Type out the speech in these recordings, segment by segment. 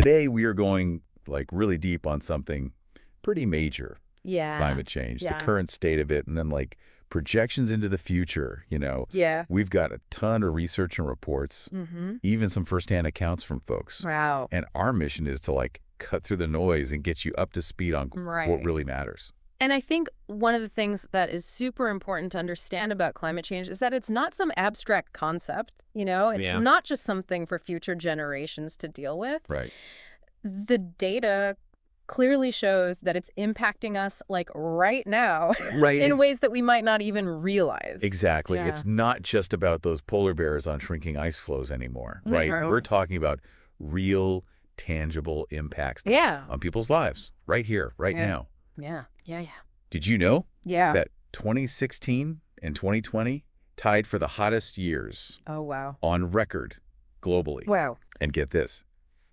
today we are going like really deep on something pretty major, Yeah. climate change, the Yeah. current state of it, and then like projections into the future, Yeah. We've got a ton of research and reports, even some firsthand accounts from folks. Wow. And our mission is to like cut through the noise and get you up to speed on what Right. really matters. And I think one of the things that is super important to understand about climate change is that it's not some abstract concept, It's Yeah. not just something for future generations to deal with. Right. The data clearly shows that it's impacting us like right now Right. in ways that we might not even realize. Exactly. Yeah. It's not just about those polar bears on shrinking ice floes anymore, right? Right. We're talking about real, tangible impacts Yeah. on people's lives right here, right Yeah. now. Yeah. Yeah. Yeah. Did you know Yeah. that 2016 and 2020 tied for the hottest years Oh, wow. on record globally? Wow. And get this,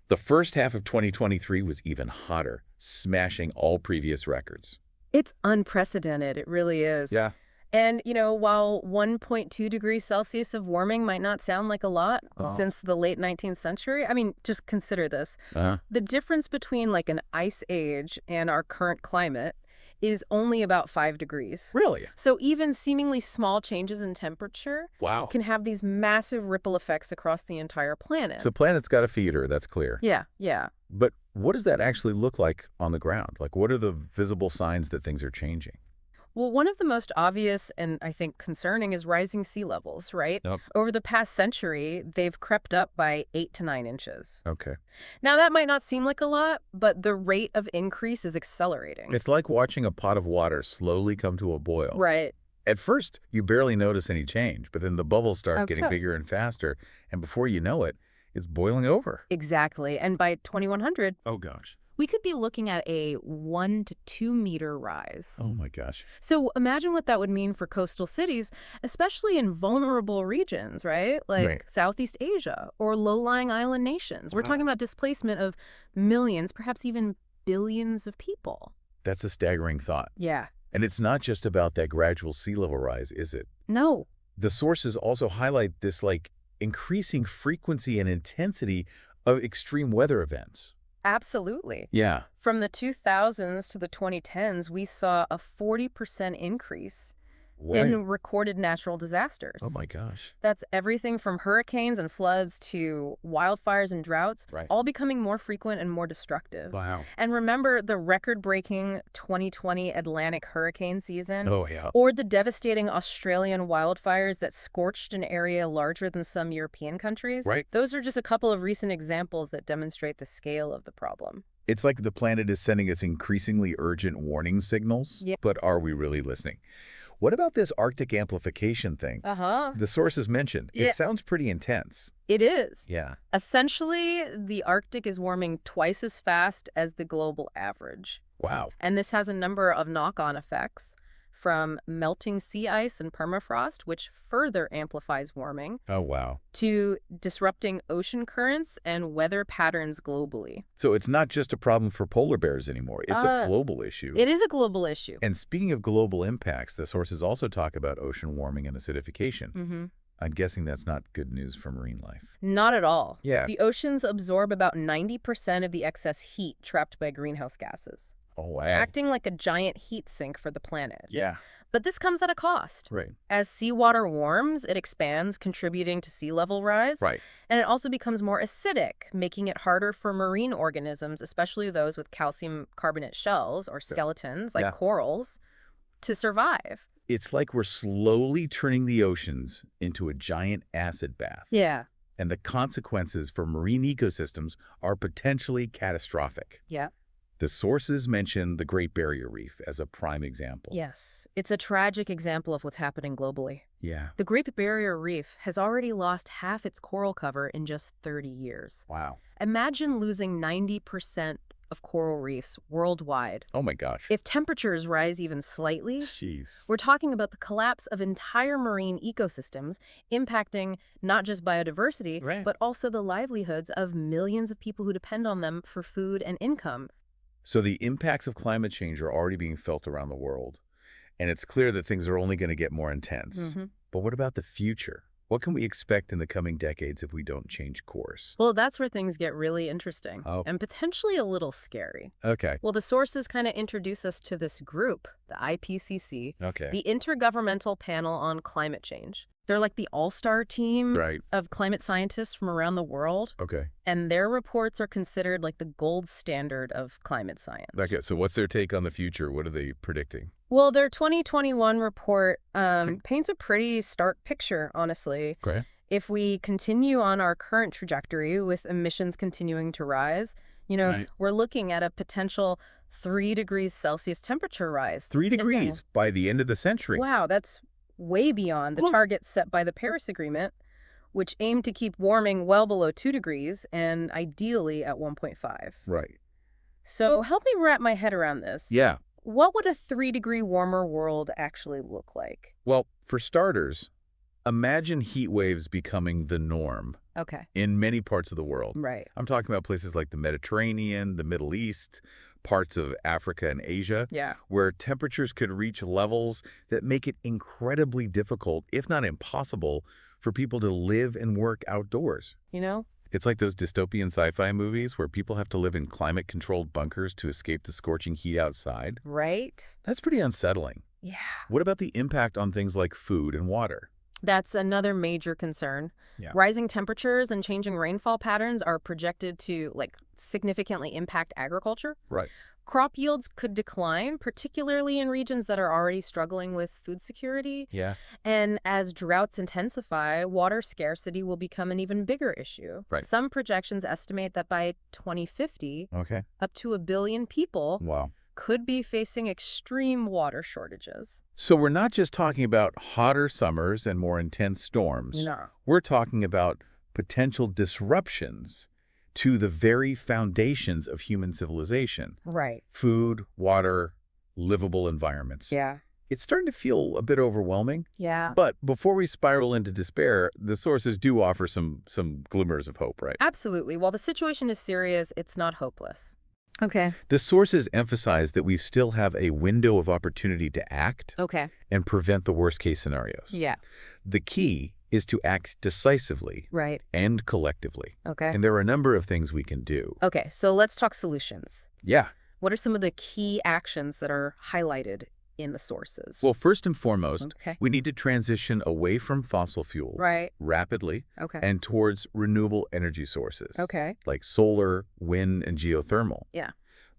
the first half of 2023 was even hotter, smashing all previous records. It's unprecedented. It really is. Yeah. And, while 1.2 degrees Celsius of warming might not sound like a lot since the late 19th century, I mean, just consider this. Uh-huh. The difference between like an ice age and our current climate is only about 5 degrees. Really? So even seemingly small changes in temperature Wow. can have these massive ripple effects across the entire planet. So the planet's got a feeder, that's clear. Yeah, yeah. But what does that actually look like on the ground? Like, what are the visible signs that things are changing? Well, one of the most obvious and I think concerning is rising sea levels, right? Yep. Over the past century, they've crept up by 8 to 9 inches. Okay. Now, that might not seem like a lot, but the rate of increase is accelerating. It's like watching a pot of water slowly come to a boil. Right. At first, you barely notice any change, but then the bubbles start getting Okay. bigger and faster, and before you know it, it's boiling over. Exactly. And by 2100, Oh, gosh. we could be looking at a 1 to 2 meter rise. Oh, my gosh. So imagine what that would mean for coastal cities, especially in vulnerable regions, right? Like Right. Southeast Asia or low-lying island nations. We're talking about displacement of millions, perhaps even billions of people. That's a staggering thought. Yeah. And it's not just about that gradual sea level rise, is it? No. The sources also highlight this, like, increasing frequency and intensity of extreme weather events. Absolutely. Yeah. From the 2000s to the 2010s, we saw a 40% increase in recorded natural disasters. Oh, my gosh. That's everything from hurricanes and floods to wildfires and droughts, Right. all becoming more frequent and more destructive. Wow. And remember the record-breaking 2020 Atlantic hurricane season? Oh, yeah. Or the devastating Australian wildfires that scorched an area larger than some European countries? Right. Those are just a couple of recent examples that demonstrate the scale of the problem. It's like the planet is sending us increasingly urgent warning signals, Yeah. but are we really listening? What about this Arctic amplification thing? Uh-huh. The sources mentioned. Yeah. It sounds pretty intense. It is. Yeah. Essentially, the Arctic is warming twice as fast as the global average. Wow. And this has a number of knock-on effects, from melting sea ice and permafrost, which further amplifies warming, Oh, wow. to disrupting ocean currents and weather patterns globally. So it's not just a problem for polar bears anymore. It's a global issue. It is a global issue. And speaking of global impacts, the sources also talk about ocean warming and acidification. Mm-hmm. I'm guessing that's not good news for marine life. Not at all. Yeah. The oceans absorb about 90% of the excess heat trapped by greenhouse gases, Oh, wow. acting like a giant heat sink for the planet. Yeah. But this comes at a cost. Right. As seawater warms, it expands, contributing to sea level rise. Right. And it also becomes more acidic, making it harder for marine organisms, especially those with calcium carbonate shells or skeletons, like Yeah. corals, to survive. It's like we're slowly turning the oceans into a giant acid bath. Yeah. And the consequences for marine ecosystems are potentially catastrophic. Yeah. The sources mention the Great Barrier Reef as a prime example. Yes. It's a tragic example of what's happening globally. Yeah. The Great Barrier Reef has already lost half its coral cover in just 30 years. Wow. Imagine losing 90% of coral reefs worldwide. Oh, my gosh. If temperatures rise even slightly, Jeez. we're talking about the collapse of entire marine ecosystems, impacting not just biodiversity, Right. but also the livelihoods of millions of people who depend on them for food and income. So the impacts of climate change are already being felt around the world. And it's clear that things are only going to get more intense. Mhm. But what about the future? What can we expect in the coming decades if we don't change course? Well, that's where things get really interesting Oh, and potentially a little scary. okay. Well, the sources kind of introduce us to this group, the IPCC, Okay. the Intergovernmental Panel on Climate Change. They're like the all-star team Right. of climate scientists from around the world, Okay. and their reports are considered like the gold standard of climate science. Okay. So what's their take on the future? What are they predicting? Well, their 2021 report paints a pretty stark picture, honestly. Okay. If we continue on our current trajectory with emissions continuing to rise, Right. we're looking at a potential 3 degrees Celsius temperature rise. 3 degrees by the end of the century. Wow, that's way beyond the Huh. target set by the Paris Agreement, which aimed to keep warming well below 2 degrees and ideally at 1.5. Right. So help me wrap my head around this. Yeah. What would a 3-degree warmer world actually look like? Well, for starters, imagine heat waves becoming the norm Okay, in many parts of the world. right. I'm talking about places like the Mediterranean, the Middle East, parts of Africa and Asia, Yeah. where temperatures could reach levels that make it incredibly difficult, if not impossible, for people to live and work outdoors. You know? It's like those dystopian sci-fi movies where people have to live in climate-controlled bunkers to escape the scorching heat outside. Right? That's pretty unsettling. Yeah. What about the impact on things like food and water? That's another major concern. Yeah. Rising temperatures and changing rainfall patterns are projected to significantly impact agriculture. Right. Crop yields could decline, particularly in regions that are already struggling with food security. Yeah. And as droughts intensify, water scarcity will become an even bigger issue. Right. Some projections estimate that by 2050, Okay. up to 1 billion people Wow. could be facing extreme water shortages. So we're not just talking about hotter summers and more intense storms. No. We're talking about potential disruptions to the very foundations of human civilization. Right. Food, water, livable environments. Yeah. It's starting to feel a bit overwhelming. Yeah. But before we spiral into despair, the sources do offer some glimmers of hope, right? Absolutely. While the situation is serious, it's not hopeless. Okay. The sources emphasize that we still have a window of opportunity to act Okay. and prevent the worst-case scenarios. Yeah. The key is to act decisively Right. and collectively. Okay. And there are a number of things we can do. Okay, so let's talk solutions. Yeah. What are some of the key actions that are highlighted in the sources? Well, first and foremost, Okay. we need to transition away from fossil fuels Right. rapidly Okay. and towards renewable energy sources. Okay. Like solar, wind, and geothermal. Yeah.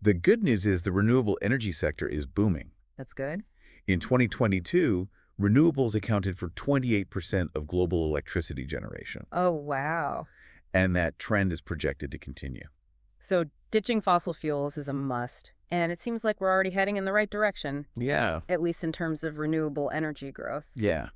The good news is the renewable energy sector is booming. That's good. In 2022, renewables accounted for 28% of global electricity generation, Oh, wow. and that trend is projected to continue. So ditching fossil fuels is a must. And it seems like we're already heading in the right direction, Yeah. at least in terms of renewable energy growth. Yeah.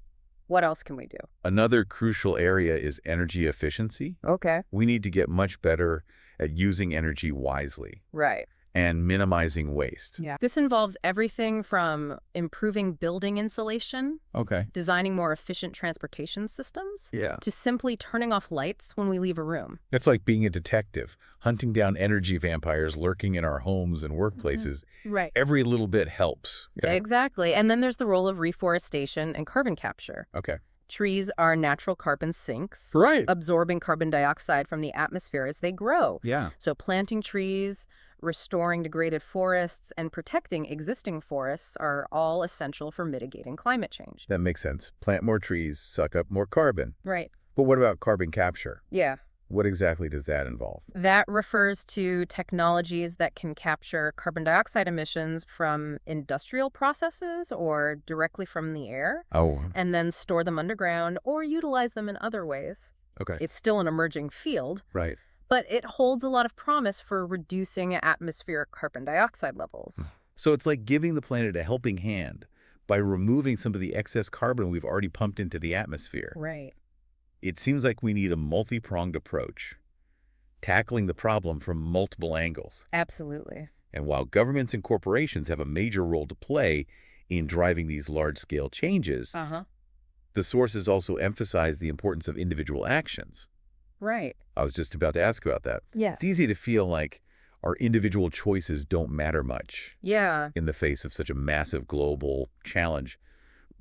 What else can we do? Another crucial area is energy efficiency. Okay. We need to get much better at using energy wisely Right. and minimizing waste. Yeah. This involves everything from improving building insulation, Okay. designing more efficient transportation systems, Yeah. to simply turning off lights when we leave a room. It's like being a detective, hunting down energy vampires lurking in our homes and workplaces. Right. Every little bit helps. Yeah. Exactly. And then there's the role of reforestation and carbon capture. Okay. Trees are natural carbon sinks, Right. absorbing carbon dioxide from the atmosphere as they grow. Yeah. So planting trees, restoring degraded forests, and protecting existing forests are all essential for mitigating climate change. That makes sense. Plant more trees, suck up more carbon. Right. But what about carbon capture? Yeah. What exactly does that involve? That refers to technologies that can capture carbon dioxide emissions from industrial processes or directly from the air, Oh, and then store them underground or utilize them in other ways. okay. It's still an emerging field, Right. but it holds a lot of promise for reducing atmospheric carbon dioxide levels. So it's like giving the planet a helping hand by removing some of the excess carbon we've already pumped into the atmosphere. Right. It seems like we need a multi-pronged approach, tackling the problem from multiple angles. Absolutely. And while governments and corporations have a major role to play in driving these large-scale changes, Uh-huh. the sources also emphasize the importance of individual actions. Right. I was just about to ask about that. Yeah. It's easy to feel like our individual choices don't matter much Yeah. in the face of such a massive global challenge.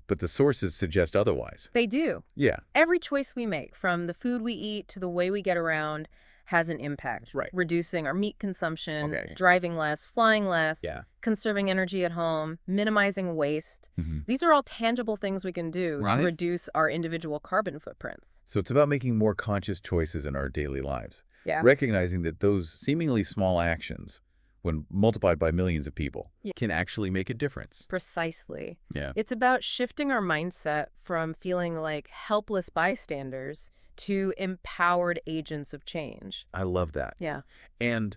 But the sources suggest otherwise. They do. Yeah. Every choice we make, from the food we eat to the way we get around, has an impact. Right. Reducing our meat consumption, Okay. driving less, flying less, Yeah. conserving energy at home, minimizing waste. Mm-hmm. These are all tangible things we can do Right. to reduce our individual carbon footprints. So it's about making more conscious choices in our daily lives. Yeah. Recognizing that those seemingly small actions, when multiplied by millions of people, Yeah. can actually make a difference. Precisely. Yeah. It's about shifting our mindset from feeling like helpless bystanders to empowered agents of change. I love that. Yeah. And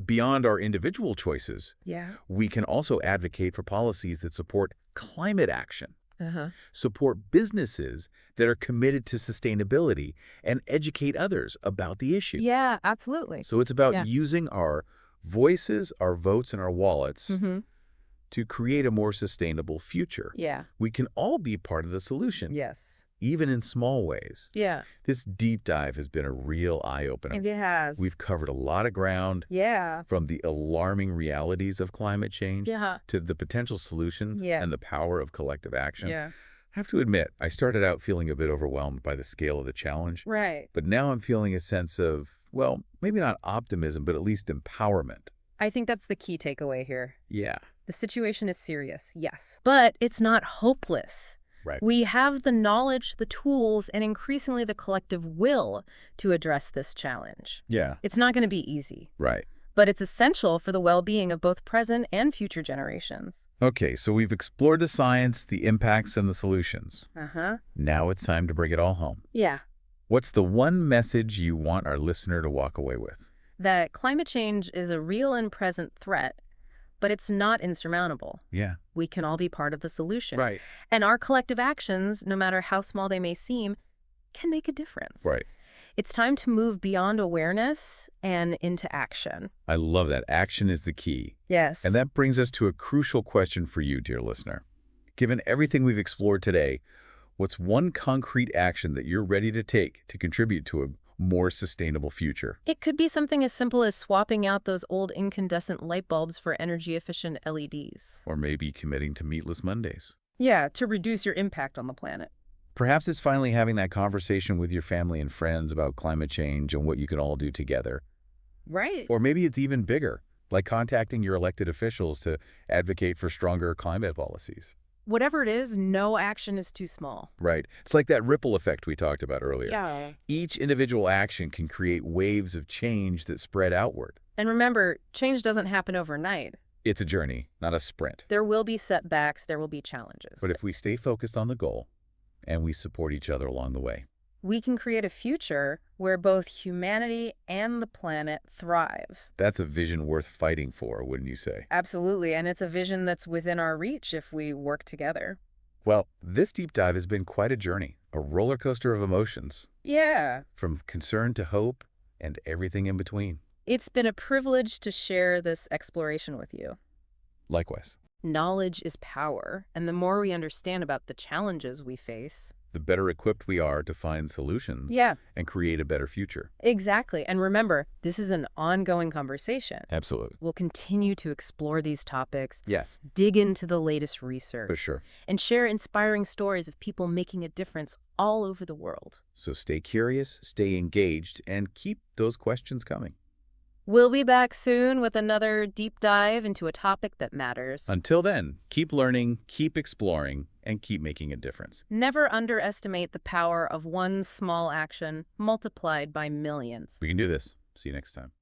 beyond our individual choices, Yeah. we can also advocate for policies that support climate action, Uh-huh. support businesses that are committed to sustainability, and educate others about the issue. Yeah, absolutely. So it's about Yeah. using our voices, our votes, and our wallets Mm-hmm. to create a more sustainable future. Yeah. We can all be part of the solution, Yes. even in small ways. Yeah. This deep dive has been a real eye-opener. And it has. We've covered a lot of ground, Yeah. from the alarming realities of climate change Yeah. to the potential solutions Yeah. and the power of collective action. Yeah. I have to admit, I started out feeling a bit overwhelmed by the scale of the challenge, Right. but now I'm feeling a sense of, well, maybe not optimism, but at least empowerment. I think that's the key takeaway here. Yeah. The situation is serious, yes. But it's not hopeless. Right. We have the knowledge, the tools, and increasingly the collective will to address this challenge. Yeah. It's not going to be easy, Right. but it's essential for the well-being of both present and future generations. Okay, so we've explored the science, the impacts, and the solutions. Uh-huh. Now it's time to bring it all home. Yeah. What's the one message you want our listener to walk away with? That climate change is a real and present threat, but it's not insurmountable. Yeah. We can all be part of the solution. Right. And our collective actions, no matter how small they may seem, can make a difference. Right. It's time to move beyond awareness and into action. I love that. Action is the key. Yes. And that brings us to a crucial question for you, dear listener. Given everything we've explored today, what's one concrete action that you're ready to take to contribute to a more sustainable future? It could be something as simple as swapping out those old incandescent light bulbs for energy-efficient LEDs. Or maybe committing to meatless Mondays. Yeah, to reduce your impact on the planet. Perhaps it's finally having that conversation with your family and friends about climate change and what you can all do together. Right. Or maybe it's even bigger, like contacting your elected officials to advocate for stronger climate policies. Whatever it is, no action is too small. Right. It's like that ripple effect we talked about earlier. Yeah. Each individual action can create waves of change that spread outward. And remember, change doesn't happen overnight. It's a journey, not a sprint. There will be setbacks, there will be challenges. But if we stay focused on the goal and we support each other along the way, we can create a future where both humanity and the planet thrive. that's a vision worth fighting for, wouldn't you say? Absolutely, and it's a vision that's within our reach if we work together. Well, this deep dive has been quite a journey, a roller coaster of emotions, Yeah. from concern to hope and everything in between. It's been a privilege to share this exploration with you. Likewise, Knowledge is power, and the more we understand about the challenges we face, the better equipped we are to find solutions yeah, and create a better future. exactly. And remember, this is an ongoing conversation. Absolutely. We'll continue to explore these topics, Yes, dig into the latest research, for sure. and share inspiring stories of people making a difference all over the world. So stay curious, stay engaged, and keep those questions coming. We'll be back soon with another deep dive into a topic that matters. Until then, keep learning, keep exploring, and keep making a difference. Never underestimate the power of one small action multiplied by millions. We can do this. See you next time.